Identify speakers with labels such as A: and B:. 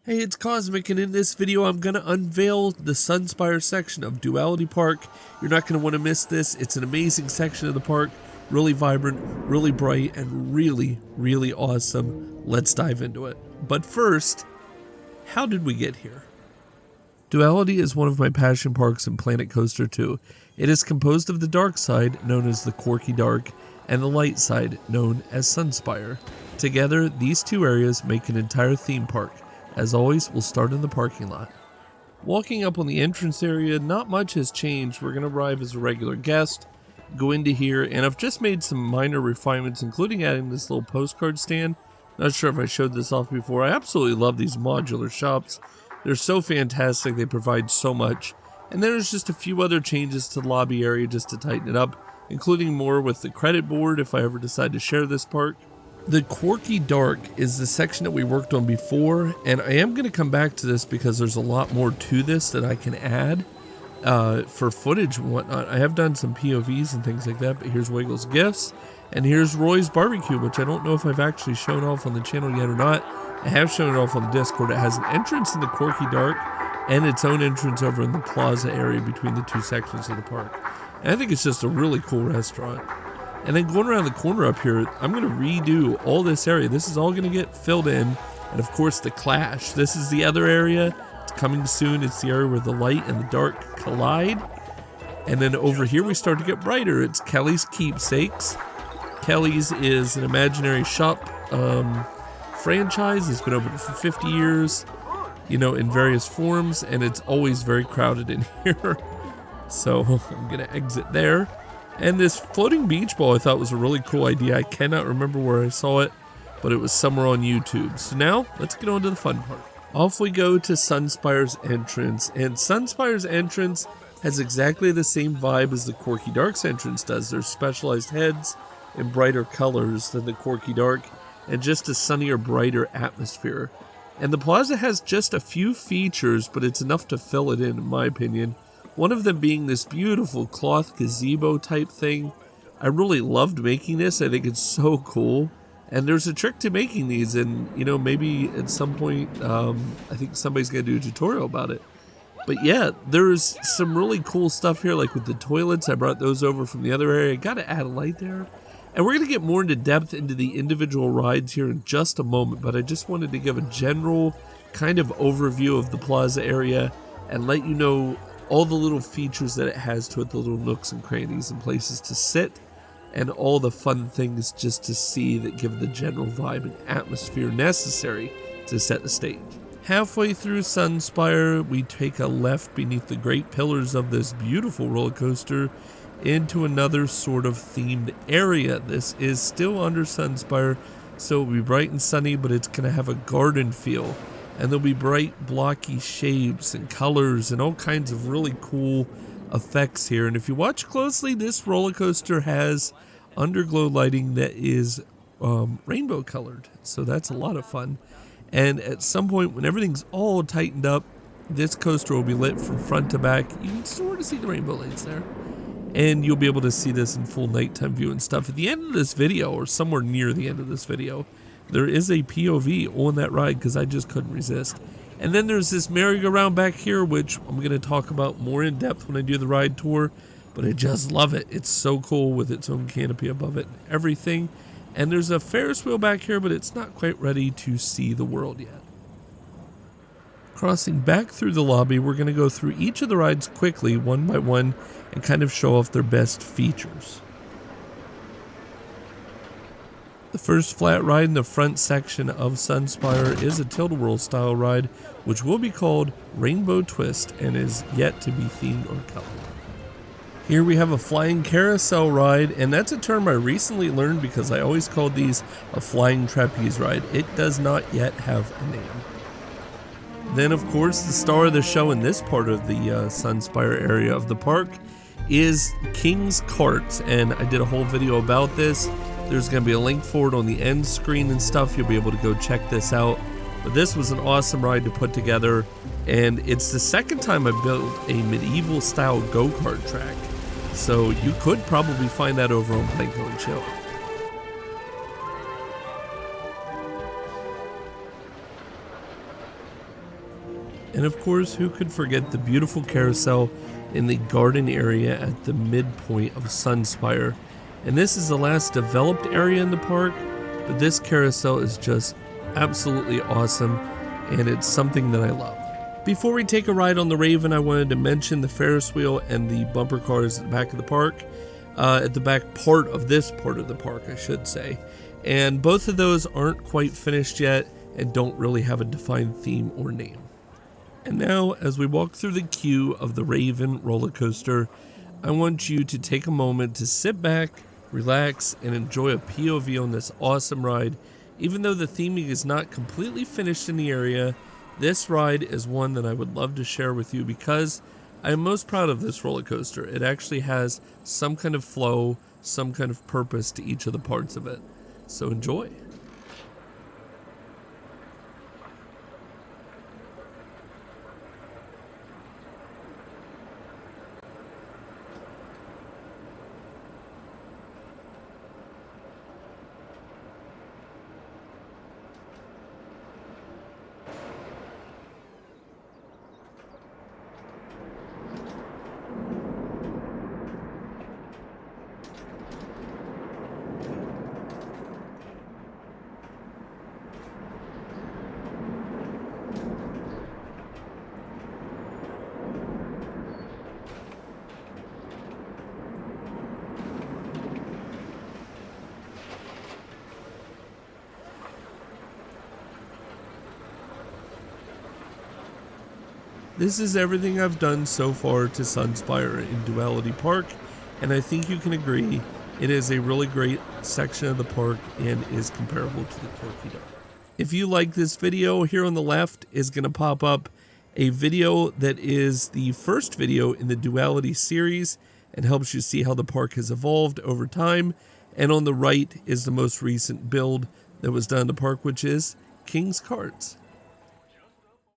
A: Hey, it's Cosmic, and in this video I'm going to unveil the Sunspire section of Duality Park. You're not going to want to miss this. It's an amazing section of the park, really vibrant, really bright, and really, really awesome. Let's dive into it. But first, how did we get here? Duality is one of my passion parks in Planet Coaster 2. It is composed of the dark side, known as the Quirky Dark, and the light side, known as Sunspire. Together, these two areas make an entire theme park. As always, we'll start in the parking lot. Walking up on the entrance area, not much has changed. We're going to arrive as a regular guest, go into here, and I've just made some minor refinements, including adding this little postcard stand. Not sure if I showed this off before. I absolutely love these modular shops. They're so fantastic. They provide so much. And then there's just a few other changes to the lobby area just to tighten it up, including more with the credit board if I ever decide to share this park. The Quirky Dark is the section that we worked on before, and I am going to come back to this because there's a lot more to this that I can add for footage and whatnot. I have done some POVs and things like that, but here's Wiggles Gifts, and here's Roy's Barbecue, which I don't know if I've actually shown off on the channel yet or not. I have shown it off on the Discord. It has an entrance in the Quirky Dark and its own entrance over in the plaza area between the two sections of the park. And I think it's just a really cool restaurant. And then going around the corner up here, I'm going to redo all this area. This is all going to get filled in. And of course the Clash. This is the other area. It's coming soon. It's the area where the light and the dark collide. And then over here we start to get brighter. It's Kelly's Keepsakes. Kelly's is an imaginary shop franchise. It's been open for 50 years, you know, in various forms. And it's always very crowded in here. So I'm going to exit there. And this floating beach ball I thought was a really cool idea. I cannot remember where I saw it, but it was somewhere on YouTube. So now, let's get on to the fun part. Off we go to Sunspire's entrance, and Sunspire's entrance has exactly the same vibe as the Quirky Dark's entrance does. There's specialized heads and brighter colors than the Quirky Dark, and just a sunnier, brighter atmosphere. And the plaza has just a few features, but it's enough to fill it in my opinion. One of them being this beautiful cloth gazebo type thing. I really loved making this. I think it's so cool. And there's a trick to making these, and you know, maybe at some point I think somebody's gonna do a tutorial about it. But yeah, there's some really cool stuff here, like with the toilets. I brought those over from the other area. Gotta add a light there. And we're gonna get more into depth into the individual rides here in just a moment, but I just wanted to give a general kind of overview of the plaza area and let you know all the little features that it has to it, the little nooks and crannies and places to sit, and all the fun things just to see that give the general vibe and atmosphere necessary to set the stage. Halfway through Sunspire, we take a left beneath the great pillars of this beautiful roller coaster into another sort of themed area. This is still under Sunspire, so it'll be bright and sunny, but it's going to have a garden feel. And there'll be bright, blocky shapes and colors and all kinds of really cool effects here. And if you watch closely, this roller coaster has underglow lighting that is rainbow colored. So that's a lot of fun. And at some point, when everything's all tightened up, this coaster will be lit from front to back. You can sort of see the rainbow lights there. And you'll be able to see this in full nighttime view and stuff. At the end of this video, or somewhere near the end of this video, there is a POV on that ride because I just couldn't resist. And then there's this merry-go-round back here, which I'm going to talk about more in depth when I do the ride tour. But I just love it. It's so cool with its own canopy above it and everything. And there's a Ferris wheel back here, but it's not quite ready to see the world yet. Crossing back through the lobby, we're going to go through each of the rides quickly, one by one, and kind of show off their best features. The first flat ride in the front section of Sunspire is a Tilt-A-Whirl style ride, which will be called Rainbow Twist and is yet to be themed or colored. Here we have a flying carousel ride, and that's a term I recently learned because I always called these a flying trapeze ride. It does not yet have a name. Then of course the star of the show in this part of the Sunspire area of the park is King's Kart, and I did a whole video about this. There's going to be a link for it on the end screen and stuff. You'll be able to go check this out. But this was an awesome ride to put together. And it's the second time I built a medieval style go-kart track. So you could probably find that over on Planko and Chill. And of course, who could forget the beautiful carousel in the garden area at the midpoint of Sunspire. And this is the last developed area in the park, but this carousel is just absolutely awesome, and it's something that I love. Before we take a ride on the Raven, I wanted to mention the Ferris wheel and the bumper cars at the back of the park, at the back part of this part of the park, I should say. And both of those aren't quite finished yet and don't really have a defined theme or name. And now, as we walk through the queue of the Raven roller coaster, I want you to take a moment to sit back, relax, and enjoy a POV on this awesome ride. Even though the theming is not completely finished in the area, this ride is one that I would love to share with you because I am most proud of this roller coaster. It actually has some kind of flow, some kind of purpose to each of the parts of it. So enjoy. This is everything I've done so far to Sunspire in Duality Park, and I think you can agree it is a really great section of the park and is comparable to the Quirky Dart. If you like this video, here on the left is going to pop up a video that is the first video in the Duality series and helps you see how the park has evolved over time, and on the right is the most recent build that was done in the park, which is King's Karts.